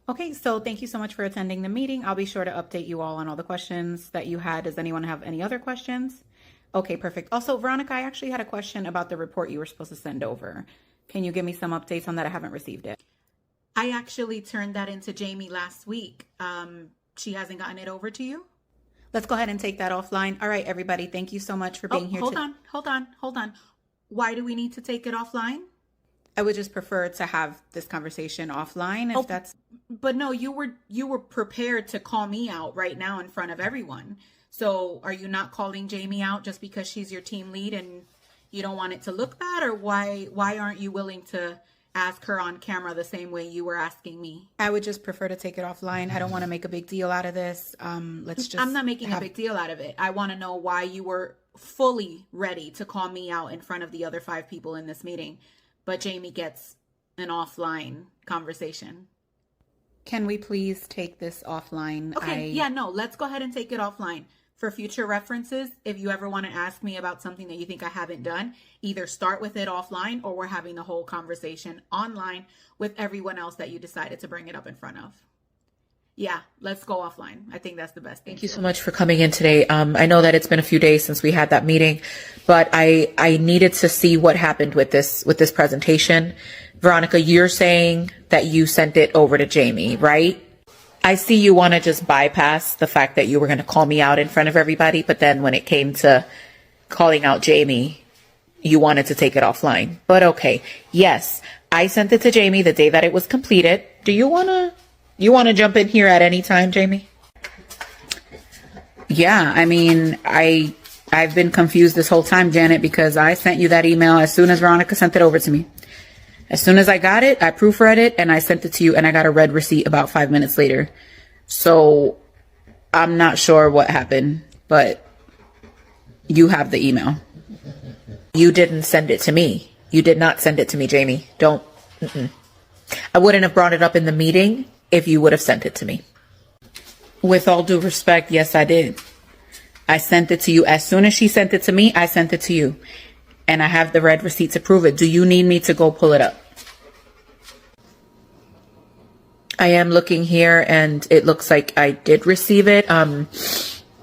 Okay, so thank you so much for attending the meeting. I'll be sure to update you all on all the questions that you had. Does anyone have any other questions? Okay, perfect. Also, Veronika, I actually had a question about the report you were supposed to send over. Can you give me some updates on that? I haven't received it. I actually turned that into Jamie last week. She hasn't gotten it over to you? Let's go ahead and take that offline. All right, everybody, thank you so much for being here. Hold on. Why do we need to take it offline? I would just prefer to have this conversation offline if that's. But no, you were prepared to call me out right now in front of everyone. So are you not calling Jamie out just because she's your team lead and you don't want it to look bad, or why aren't you willing to ask her on camera the same way you were asking me? I would just prefer to take it offline. I don't want to make a big deal out of this. I'm not making a big deal out of it. I want to know why you were fully ready to call me out in front of the other 5 people in this meeting, but Jamie gets an offline conversation. Can we please take this offline? Okay, no, let's go ahead and take it offline. For future references, if you ever want to ask me about something that you think I haven't done, either start with it offline or we're having the whole conversation online with everyone else that you decided to bring it up in front of. Yeah, let's go offline. I think that's the best thing. Thank you so much for coming in today. I know that it's been a few days since we had that meeting, but I needed to see what happened with this presentation. Veronika, you're saying that you sent it over to Jamie, right? I see you want to just bypass the fact that you were going to call me out in front of everybody, but then when it came to calling out Jamie, you wanted to take it offline. But okay, yes, I sent it to Jamie the day that it was completed. Do you want to jump in here at any time, Jamie? Yeah, I mean, I've been confused this whole time, Janet, because I sent you that email as soon as Veronika sent it over to me. As soon as I got it, I proofread it and I sent it to you, and I got a red receipt about 5 minutes later. So I'm not sure what happened, but you have the email. You didn't send it to me. You did not send it to me, Jamie. Don't. I wouldn't have brought it up in the meeting if you would have sent it to me. With all due respect, yes, I did. I sent it to you. As soon as she sent it to me, I sent it to you. And I have the red receipt to prove it. Do you need me to go pull it up? I am looking here and it looks like I did receive it. I'm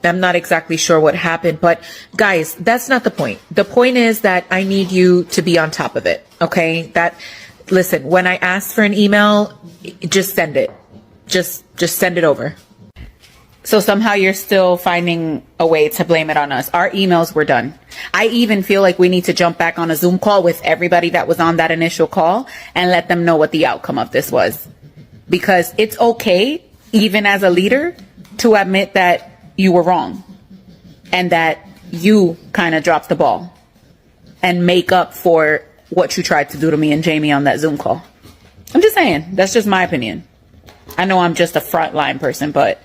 not exactly sure what happened, but guys, that's not the point. The point is that I need you to be on top of it. Okay. Listen, when I ask for an email, just send it. Just send it over. So somehow you're still finding a way to blame it on us. Our emails were done. I even feel like we need to jump back on a Zoom call with everybody that was on that initial call and let them know what the outcome of this was. Because it's okay, even as a leader, to admit that you were wrong and that you kind of dropped the ball and make up for what you tried to do to me and Jamie on that Zoom call. I'm just saying, that's just my opinion. I know I'm just a frontline person, but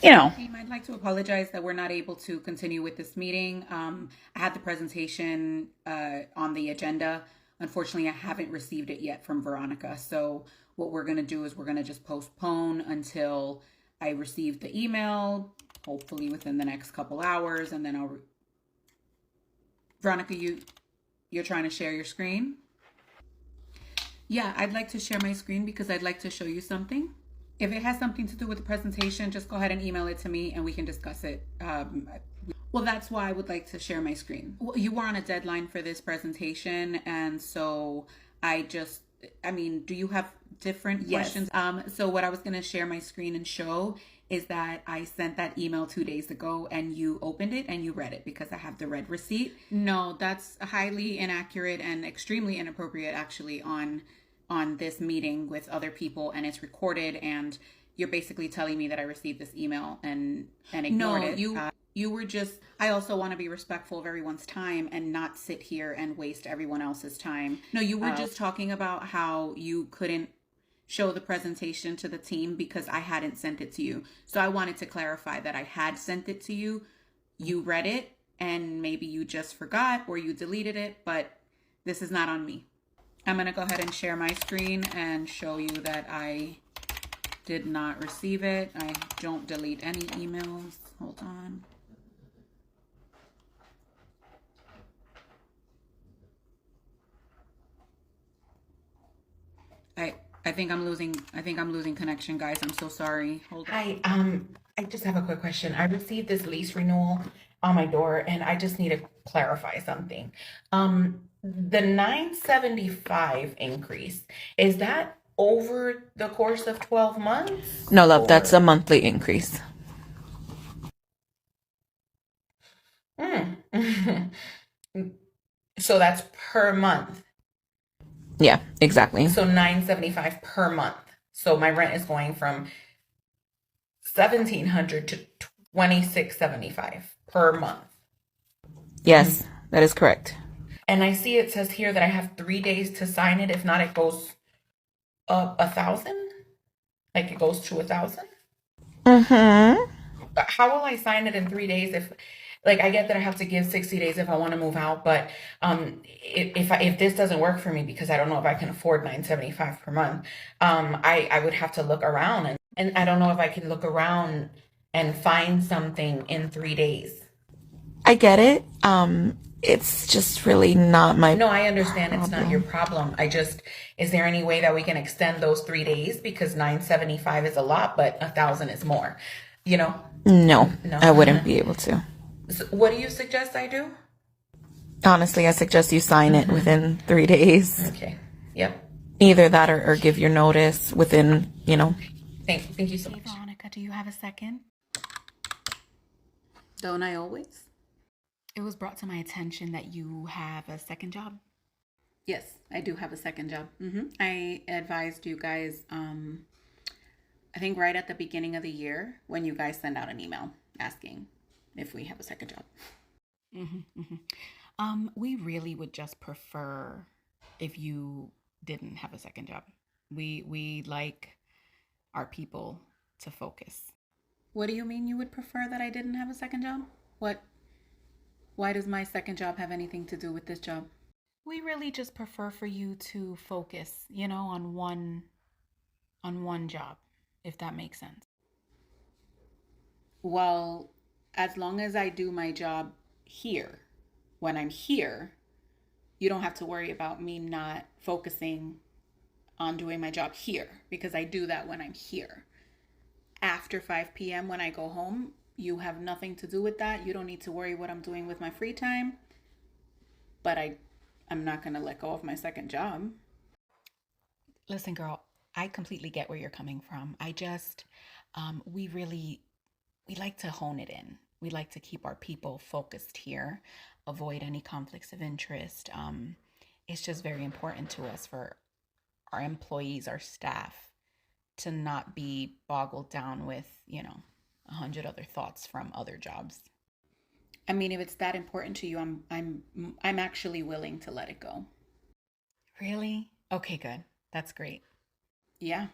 you know. I'd like to apologize that we're not able to continue with this meeting. I had the presentation on the agenda. Unfortunately, I haven't received it yet from Veronika. So what we're going to do is we're going to just postpone until I receive the email, hopefully within the next couple hours. And then Veronika, you're trying to share your screen? Yeah, I'd like to share my screen because I'd like to show you something. If it has something to do with the presentation, just go ahead and email it to me and we can discuss it. Well, that's why I would like to share my screen. Well, you were on a deadline for this presentation. And so do you have different questions? So what I was going to share my screen and show is that I sent that email 2 days ago and you opened it and you read it because I have the red receipt. No, that's highly inaccurate and extremely inappropriate actually on this meeting with other people, and it's recorded, and you're basically telling me that I received this email and ignored it. No, you were just, I also want to be respectful of everyone's time and not sit here and waste everyone else's time. No, you were just talking about how you couldn't show the presentation to the team because I hadn't sent it to you. So I wanted to clarify that I had sent it to you. You read it and maybe you just forgot or you deleted it, but this is not on me. I'm going to go ahead and share my screen and show you that I did not receive it. I don't delete any emails. Hold on. I've think I'm losing connection, guys. I'm so sorry. Hold on. I just have a quick question. I received this lease renewal on my door, and I just need to clarify something. The 975 increase, is that over the course of 12 months? No, love, that's a Or monthly increase. so that's per month. Yeah, exactly. So 975 per month. So my rent is going from 1,700 to 2,675 per month. Yes, that is correct. And I see it says here that I have 3 days to sign it. If not, it goes up 1,000. Like it goes to 1,000. Mm-hmm. How will I sign it in 3 days if, like, I get that I have to give 60 days if I want to move out, but if this doesn't work for me because I don't know if I can afford 975 per month, I would have to look around, and I don't know if I can look around and find something in 3 days. I get it. It's just really not my No, I understand it's not your problem. Is there any way that we can extend those 3 days? Because 975 is a lot, but 1,000 is more, you know? No, No. I wouldn't be able to. So what do you suggest I do? Honestly, I suggest you sign it within 3 days. Okay. Yep. Either that or give your notice within, Thank you so Hey, much. Veronica, do you have a second? Don't I always? It was brought to my attention that you have a second job. Yes, I do have a second job. I advised you guys, I think right at the beginning of the year when you guys send out an email asking if we have a second job. We really would just prefer if you didn't have a second job. We like our people to focus. What do you mean you would prefer that I didn't have a second job? Why does my second job have anything to do with this job? We really just prefer for you to focus, on one job, if that makes sense. Well, as long as I do my job here, when I'm here, you don't have to worry about me not focusing on doing my job here because I do that when I'm here. After 5 p.m. when I go home, you have nothing to do with that. You don't need to worry what I'm doing with my free time. But I'm not going to let go of my second job. Listen, girl, I completely get where you're coming from. I just, we like to hone it in. We like to keep our people focused here, avoid any conflicts of interest. It's just very important to us for our employees, our staff, to not be boggled down with, 100 other thoughts from other jobs. I mean, if it's that important to you, I'm actually willing to let it go. Really? Okay, good. That's great. Yeah,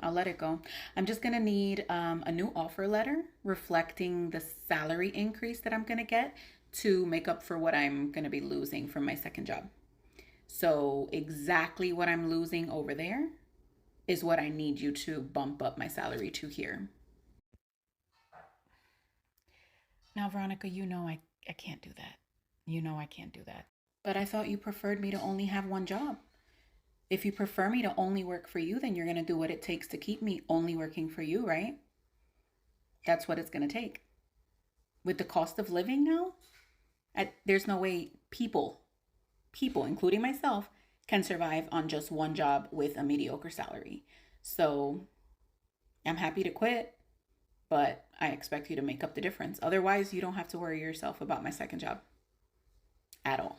I'll let it go. I'm just gonna need a new offer letter reflecting the salary increase that I'm gonna get to make up for what I'm gonna be losing from my second job. So exactly what I'm losing over there is what I need you to bump up my salary to here. Now, Veronica, I can't do that. I can't do that. But I thought you preferred me to only have one job. If you prefer me to only work for you, then you're going to do what it takes to keep me only working for you, right? That's what it's going to take. With the cost of living now, there's no way people, including myself, can survive on just one job with a mediocre salary. So I'm happy to quit, but I expect you to make up the difference. Otherwise, you don't have to worry yourself about my second job at all.